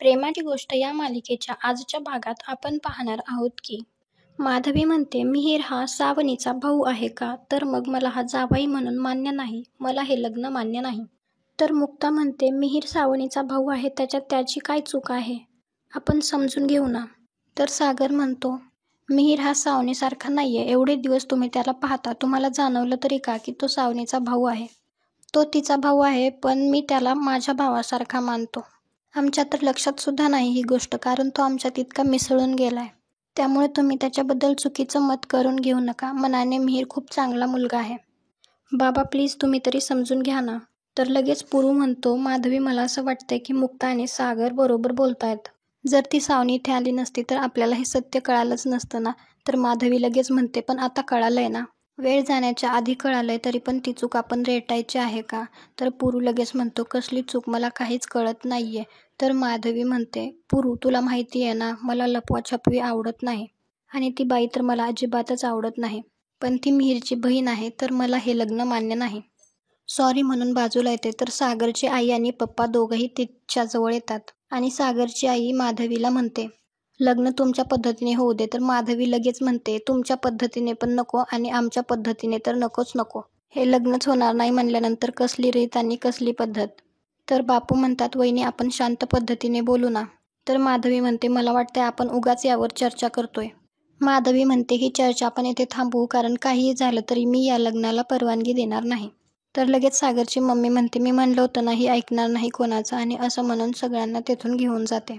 प्रेमाची गोष्ट या मालिकेच्या आजच्या भागात आपण पाहणार आहोत की माधवी म्हणते, मिहीर हा सावनीचा भाऊ आहे का? तर मग मला हा जावई म्हणून मान्य नाही, मला हे लग्न मान्य नाही. तर मुक्ता म्हणते, मिहीर सावनीचा भाऊ आहे, त्याच्यात त्याची काय चूक आहे? आपण समजून घेऊ ना. तर सागर म्हणतो, मिहीर हा सावनीसारखा नाहीये. एवढे दिवस तुम्ही त्याला पाहता, तुम्हाला जाणवलं तरी का की तो सावनीचा भाऊ आहे? तो तिचा भाऊ आहे, पण मी त्याला माझ्या भावासारखा मानतो. आमच्या तर लक्षात सुद्धा नाही ही गोष्ट, कारण तो आमच्यात इतका मिसळून गेलाय. त्यामुळे तुम्ही त्याच्याबद्दल चुकीचं मत करून घेऊ नका. मनाने मिहीर खूप चांगला मुलगा आहे. बाबा प्लीज तुम्ही तरी समजून घ्या ना. तर लगेच पुरू म्हणतो, माधवी मला असं वाटतंय की मुक्ता आणि सागर बरोबर बोलतायत. जर ती सावनी इथे आली नसती तर आपल्याला हे सत्य कळालंच नसतं ना. तर माधवी लगेच म्हणते, पण आता कळालंय ना. वेळ जाण्याच्या आधी कळालंय तरी पण ती चूक आपण रेटायची आहे का? तर पुरू लगेच म्हणतो, कसली चूक, मला काहीच कळत नाहीये. तर माधवी म्हणते, पुरू तुला माहिती आहे ना, मला लपवाछपवी आवडत नाही. आणि ती बाई तर मला अजिबातच आवडत नाही. पण ती मिहीरची बहीण आहे, तर मला हे लग्न मान्य नाही. सॉरी म्हणून बाजूला येते तर सागरची आई आणि पप्पा दोघंही तिच्याजवळ येतात. आणि सागरची आई माधवीला म्हणते, लग्न तुमच्या पद्धतीने होऊ दे. तर माधवी लगेच म्हणते, तुमच्या पद्धतीने पण नको आणि आमच्या पद्धतीने तर नकोच नको. हे लग्नच होणार नाही म्हणल्यानंतर कसली रीत आणि कसली पद्धत. तर बापू म्हणतात, वहिनी आपण शांत पद्धतीने बोलू ना. तर माधवी म्हणते, मला वाटतंय आपण उगाच यावर चर्चा करतोय. माधवी म्हणते, ही चर्चा आपण येथे थांबवू, कारण काहीही झालं तरी मी या लग्नाला परवानगी देणार नाही. तर लगेच सागरची मम्मी म्हणते, मी म्हणलं होतं ना, ही ऐकणार नाही कोणाचं, आणि असं म्हणून सगळ्यांना तेथून घेऊन जाते.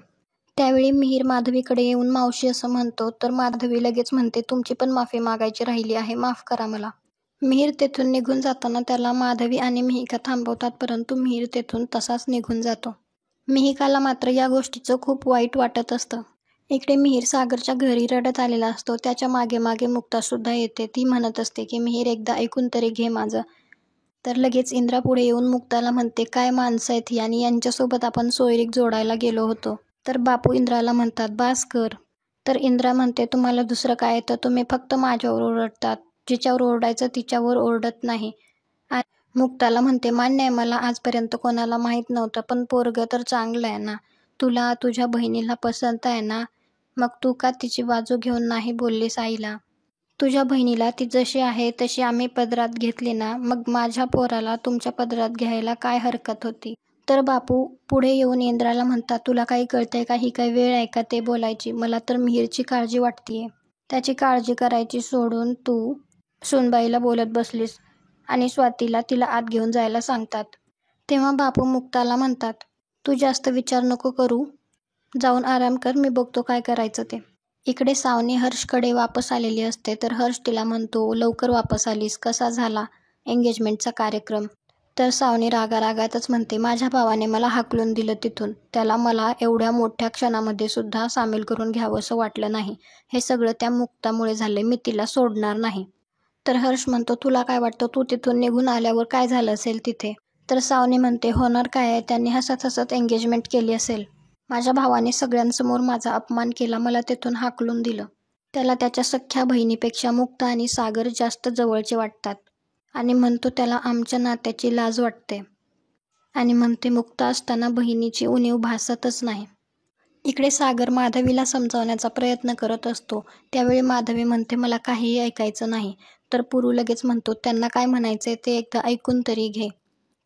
त्यावेळी मिहीर माधवीकडे येऊन मावशी असं म्हणतो. तर माधवी लगेच म्हणते, तुमची पण माफी मागायची राहिली आहे, माफ करा मला. मिहीर तेथून निघून जाताना त्याला माधवी आणि मिहिका थांबवतात, परंतु मिहीर तेथून तसाच निघून जातो. मिहिकाला मात्र या गोष्टीचं खूप वाईट वाटत असतं. इकडे मिहीर सागरच्या घरी रडत आलेला असतो. त्याच्या मागे मागे मुक्ता सुद्धा येते. ती म्हणत असते की मिहीर एकदा ऐकून तरी घे माझं. तर लगेच इंद्रा पुढे येऊन मुक्ताला म्हणते, काय माणसं आहेत ही, आणि यांच्यासोबत आपण सोयरीक जोडायला गेलो होतो. तर बापू इंद्राला म्हणतात, बास कर. तर इंद्रा म्हणते, तुम्हाला दुसरं काय येतं, तुम्ही फक्त माझ्यावर ओरडतात. जिच्यावर ओरडायचं तिच्यावर ओरडत नाही. मुक्ताला म्हणते, मान्य आहे मला आजपर्यंत कोणाला माहीत नव्हतं, पण पोरगं तर चांगलं आहे ना. तुला तुझ्या बहिणीला पसंत आहे ना, मग तू का तिची बाजू घेऊन नाही बोललीस आईला? तुझ्या बहिणीला ती जशी आहे तशी आम्ही पदरात घेतली ना, मग माझ्या पोराला तुमच्या पदरात घ्यायला काय हरकत होती? तर बापू पुढे येऊन इंद्राला म्हणतात, तुला काही कळतंय का, ही काही वेळ आहे का ते बोलायची? मला तर मिहीरची काळजी वाटतेय. त्याची काळजी करायची सोडून तू सुनबाईला बोलत बसलीस. आणि स्वातीला तिला आत घेऊन जायला सांगतात. तेव्हा बापू मुक्ताला म्हणतात, तू जास्त विचार नको करू, जाऊन आराम कर, मी बघतो काय करायचं ते. इकडे सावनी हर्षकडे वापस आलेली असते. तर हर्ष तिला म्हणतो, लवकर वापस आलीस, कसा झाला एंगेजमेंटचा कार्यक्रम? तर सावनी रागारागातच म्हणते, माझ्या भावाने मला हाकलून दिलं तिथून. त्याला मला एवढ्या मोठ्या क्षणामध्ये सुद्धा सामील करून घ्यावंसं वाटलं नाही. हे सगळं त्या मुक्तामुळे झाले, मी तिला सोडणार नाही. तर हर्ष म्हणतो, तुला काय वाटतं, तू तिथून निघून आल्यावर काय झालं असेल तिथे? तर सावनी म्हणते, होणार काय आहे, त्यांनी हसत हसत एंगेजमेंट केली असेल. माझ्या भावाने सगळ्यांसमोर माझा अपमान केला, मला तेथून हाकलून दिलं. त्याला त्याच्या सख्ख्या बहिणीपेक्षा मुक्ता आणि सागर जास्त जवळचे वाटतात. आणि म्हणतो त्याला आमच्या नात्याची लाज वाटते. आणि म्हणते, मुक्ता असताना बहिणीची उणीव भासतच नाही. इकडे सागर माधवीला समजावण्याचा प्रयत्न करत असतो. त्यावेळी माधवी म्हणते, मला काहीही ऐकायचं नाही. तर पुरू लगेच म्हणतो, त्यांना काय म्हणायचंय ते एकदा ऐकून तरी घे.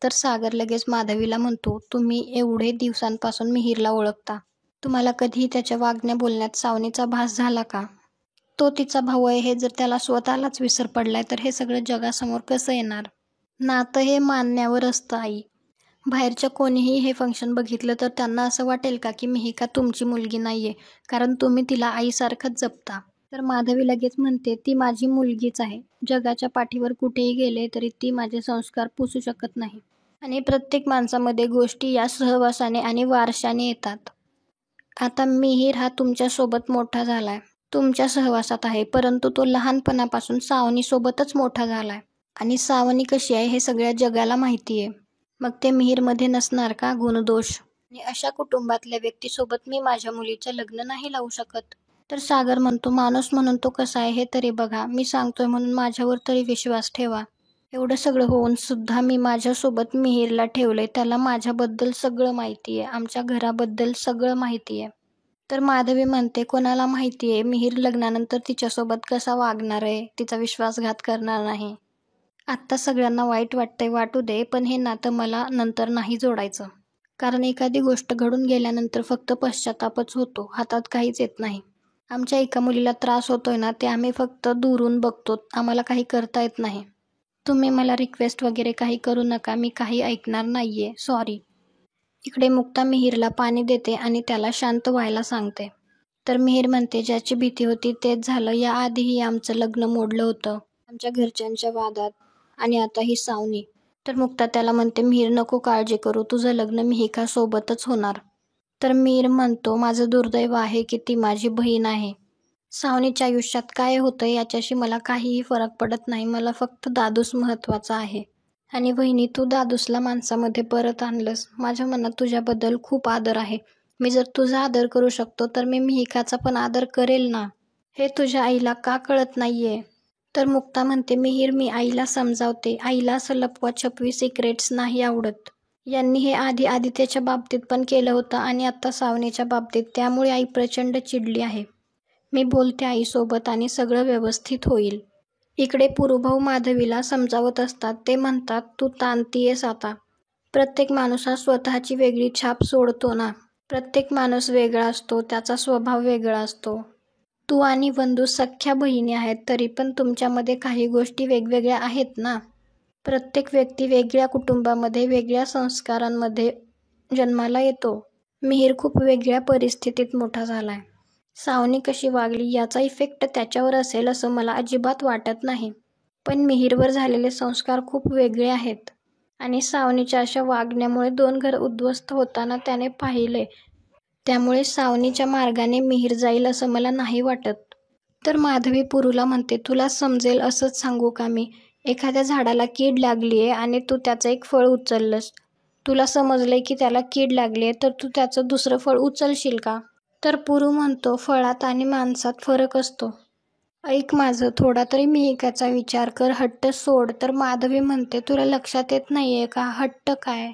तर सागर लगेच माधवीला म्हणतो, तुम्ही एवढे दिवसांपासून मिहीरला ओळखता. तुम्हाला कधीही त्याच्या वागण्या बोलण्यात सावनीचा भास झाला का? तो तिचा भाऊ आहे हे जर त्याला स्वतःलाच विसर पडलाय, तर हे सगळं जगासमोर कसं येणार? नातं हे मानण्यावर असतं आई. बाहेरच्या कोणीही हे फंक्शन बघितलं तर त्यांना असं वाटेल का की मिहिका तुमची मुलगी नाहीये, कारण तुम्ही तिला आईसारखंच जपता. तर माधवी लगेच म्हणते, ती माझी मुलगीच आहे. जगाच्या पाठीवर कुठेही गेले तरी ती माझे संस्कार पुसू शकत नाही. आणि प्रत्येक माणसामध्ये गोष्टी या सहवासाने आणि वारशाने येतात. आता मिहीर हा तुमच्यासोबत मोठा झालाय, तुमच्या सहवासात आहे, परंतु तो लहानपणापासून सावनीसोबतच मोठा झालाय. आणि सावनी कशी आहे हे सगळ्या जगाला माहिती आहे. मग ते मिहीरमध्ये नसणार का गुणदोष? आणि अशा कुटुंबातल्या व्यक्तीसोबत मी माझ्या मुलीचं लग्न नाही लावू शकत. तर सागर म्हणतो, माणूस म्हणून तो कसा आहे हे तरी बघा, मी सांगतोय म्हणून माझ्यावर तरी विश्वास ठेवा. एवढं सगळं होऊन सुद्धा मी माझ्यासोबत मिहीरला ठेवलंय. त्याला माझ्याबद्दल सगळं माहिती आहे, आमच्या घराबद्दल सगळं माहिती आहे. तर माधवी म्हणते, कोणाला माहिती आहे मिहीर लग्नानंतर तिच्यासोबत कसा वागणार आहे, तिचा विश्वासघात करणार नाही. आत्ता सगळ्यांना वाईट वाटतंय, वाटू दे, पण हे नातं मला नंतर नाही जोडायचं. कारण एखादी गोष्ट घडून गेल्यानंतर फक्त पश्चातापच होतो, हातात काहीच येत नाही. आमच्या एका मुलीला त्रास होतोय ना, ते आम्ही फक्त दुरून बघतो, आम्हाला काही करता येत नाही. तुम्ही मला रिक्वेस्ट वगैरे काही करू नका, मी काही ऐकणार नाहीये, सॉरी. इकडे मुक्ता मिहीरला पाणी देते आणि त्याला शांत व्हायला सांगते. तर मिहीर म्हणते, ज्याची भीती होती तेच झालं. याआधीही आमचं लग्न मोडलं होतं आमच्या घरच्यांच्या वादात, आणि आता ही सावनी. तर मुक्ता त्याला म्हणते, मिहीर नको काळजी करू, तुझं लग्न मिहिकासोबतच होणार. तर मिहीर म्हणतो, माझं दुर्दैव आहे की ती माझी बहीण आहे. सावनीच्या आयुष्यात काय होतं याच्याशी मला काहीही फरक पडत नाही, मला फक्त दादूस महत्त्वाचा आहे. आणि वहिनी, तू दादूसला माणसामध्ये परत आणलंस. माझ्या मनात तुझ्याबद्दल खूप आदर आहे. मी जर तुझा आदर करू शकतो तर मी मिहिकाचा पण आदर करेल ना. हे तुझ्या आईला का कळत नाहीये? तर मुक्ता म्हणते, मिहीर, मी आईला समजावते. आईला असं लपवा-छपवी सिक्रेट्स नाही आवडत. यांनी हे आधी आदित्यच्या बाबतीत पण केलं होतं आणि आता सावनीच्या बाबतीत, त्यामुळे आई प्रचंड चिडली आहे. मी बोलते आईसोबत आणि सगळं व्यवस्थित होईल. इकडे पुरुभाऊ माधवीला समजावत असतात. ते म्हणतात, तू ताणतीयेस आता. प्रत्येक माणूस हा स्वतःची वेगळी छाप सोडतो ना. प्रत्येक माणूस वेगळा असतो, त्याचा स्वभाव वेगळा असतो. तू आणि वंदू सख्ख्या बहिणी आहेत, तरी पण तुमच्यामध्ये काही गोष्टी वेगवेगळ्या आहेत ना. प्रत्येक व्यक्ती वेगळ्या कुटुंबामध्ये, वेगळ्या संस्कारांमध्ये जन्माला येतो. मिहीर खूप वेगळ्या परिस्थितीत मोठा झालाय. सावनी कशी वागली याचा इफेक्ट त्याच्यावर असेल असं मला अजिबात वाटत नाही. पण मिहीरवर झालेले संस्कार खूप वेगळे आहेत. आणि सावनीच्या अशा वागण्यामुळे 2 घर उद्ध्वस्त होताना त्याने पाहिले. त्यामुळे सावनीच्या मार्गाने मिहीर जाईल असं मला नाही वाटत. तर माधवी पुरूला म्हणते, तुला समजेल असंच सांगू का मी? एखाद्या झाडाला कीड लागलीये आणि तू त्याचं एक फळ उचललंस. तुला समजलंय की त्याला कीड लागलीये, तर तू त्याचं दुसरं फळ उचलशील का? तर पुरू म्हणतो, फळात आणि माणसात फरक असतो. ऐक माझं, थोडा तरी मिहिकाचा विचार कर, हट्ट सोड. तर माधवी म्हणते, तुला लक्षात येत नाहीये का? हट्ट काय?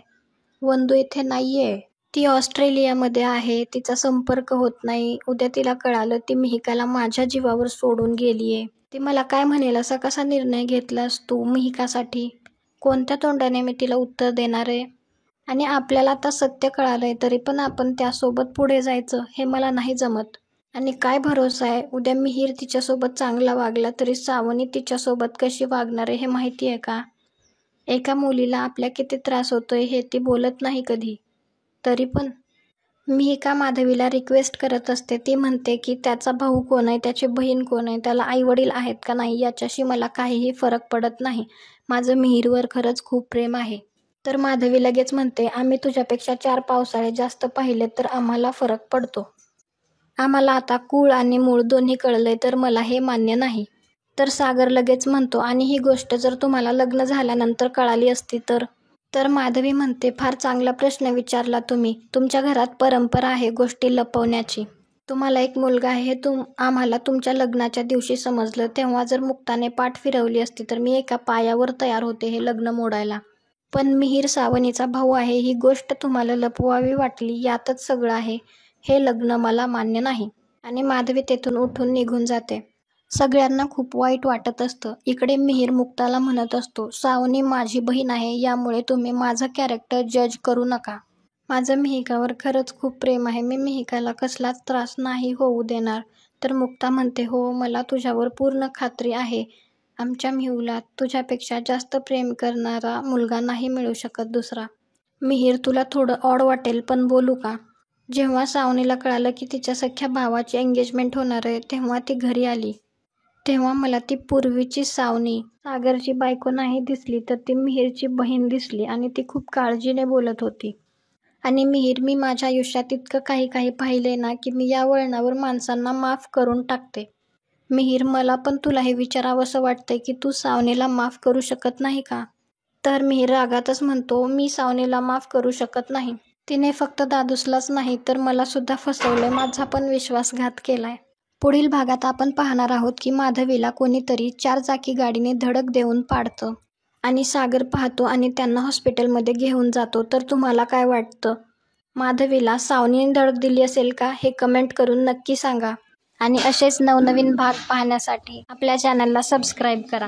वंदू इथे नाहीये. ती ऑस्ट्रेलियामध्ये आहे, तिचा संपर्क होत नाही. उद्या तिला कळालं ती मिहिकाला माझ्या जीवावर सोडून गेलीये, ती मला काय म्हणेल? असा कसा निर्णय घेतलास तू मिहिकासाठी? कोणत्या तोंडाने मी तिला उत्तर देणार आहे? आणि आपल्याला आता सत्य कळालंय, तरी पण आपण त्यासोबत पुढे जायचं हे मला नाही जमत. आणि काय भरोसा आहे, उद्या मिहीर तिच्यासोबत चांगला वागला तरी सावनी तिच्यासोबत कशी वागणार आहे हे माहिती आहे का? एका मुलीला आपल्या किती त्रास होतोय हे ती बोलत नाही कधी. तरी पण मिहिका माधवीला रिक्वेस्ट करत असते. ती म्हणते की त्याचा भाऊ कोण आहे, त्याची बहीण कोण आहे, त्याला आईवडील आहेत का नाही याच्याशी मला काहीही फरक पडत नाही. माझं मिहीरवर खरंच खूप प्रेम आहे. तर माधवी लगेच म्हणते, आम्ही तुझ्यापेक्षा 4 पावसाळे जास्त पाहिलेत तर आम्हाला फरक पडतो. आम्हाला आता कूळ आणि मूळ दोन्ही कळलंय, तर मला हे मान्य नाही. तर सागर लगेच म्हणतो, आणि ही गोष्ट जर तुम्हाला लग्न झाल्यानंतर कळाली असती तर? तर माधवी म्हणते, फार चांगला प्रश्न विचारला तुम्ही. तुमच्या घरात परंपरा आहे गोष्टी लपवण्याची. तुम्हाला एक मुलगा आहे हे आम्हाला तुमच्या लग्नाच्या दिवशी समजलं. तेव्हा जर मुक्ताने पाठ फिरवली असती तर मी एका पायावर तयार होते हे लग्न मोडायला. पण मिहीर सावनीचा भाऊ आहे ही गोष्ट तुम्हाला लपवावी वाटली, यातच सगळं आहे. हे लग्न मला मान्य नाही. आणि माधवी तेथून उठून निघून जाते. सगळ्यांना खूप वाईट वाटत असतं. इकडे मिहीर मुक्ताला म्हणत असतो, सावनी माझी बहीण आहे, यामुळे तुम्ही माझं कॅरेक्टर जज करू नका. माझं मिहिकावर खरंच खूप प्रेम आहे. मी मिहिकाला कसलाच त्रास नाही होऊ देणार. तर मुक्ता म्हणते, हो, मला तुझ्यावर पूर्ण खात्री आहे. आमच्या मिहूला तुझ्यापेक्षा जास्त प्रेम करणारा मुलगा नाही मिळू शकत दुसरा. मिहीर, तुला थोडं ऑड वाटेल पण बोलू का? जेव्हा सावनीला कळालं की तिच्या सख्ख्या भावाची एंगेजमेंट होणार आहे, तेव्हा ती घरी आली. तेव्हा मला ती पूर्वीची सावनी, सागरची बायको नाही दिसली, तर ती मिहीरची बहीण दिसली आणि ती खूप काळजीने बोलत होती. आणि मिहीर, मी माझ्या आयुष्यात इतकं काही काही पाहिले ना की मी या वळणावर माणसांना माफ करून टाकते. मिहीर, मला पण तुला हे विचारावंसं वाटतंय की तू सावनीला माफ करू शकत नाही का? तर मिहीर रागातच म्हणतो, मी सावनीला माफ करू शकत नाही. तिने फक्त दादूसलाच नाही तर मला सुद्धा फसवलंय, माझा पण विश्वासघात केलाय. पुढील भागात आपण पाहणार आहोत की माधवीला कोणीतरी 4 चाकी गाडीने धडक देऊन पाडतं आणि सागर पाहतो आणि त्यांना हॉस्पिटलमध्ये घेऊन जातो. तर तुम्हाला काय वाटतं? माधवीला सावनीने धडक दिली असेल का? हे कमेंट करून नक्की सांगा. आणि असेच नवनवीन भाग पाहण्यासाठी आपल्या चॅनलला सबस्क्राईब करा.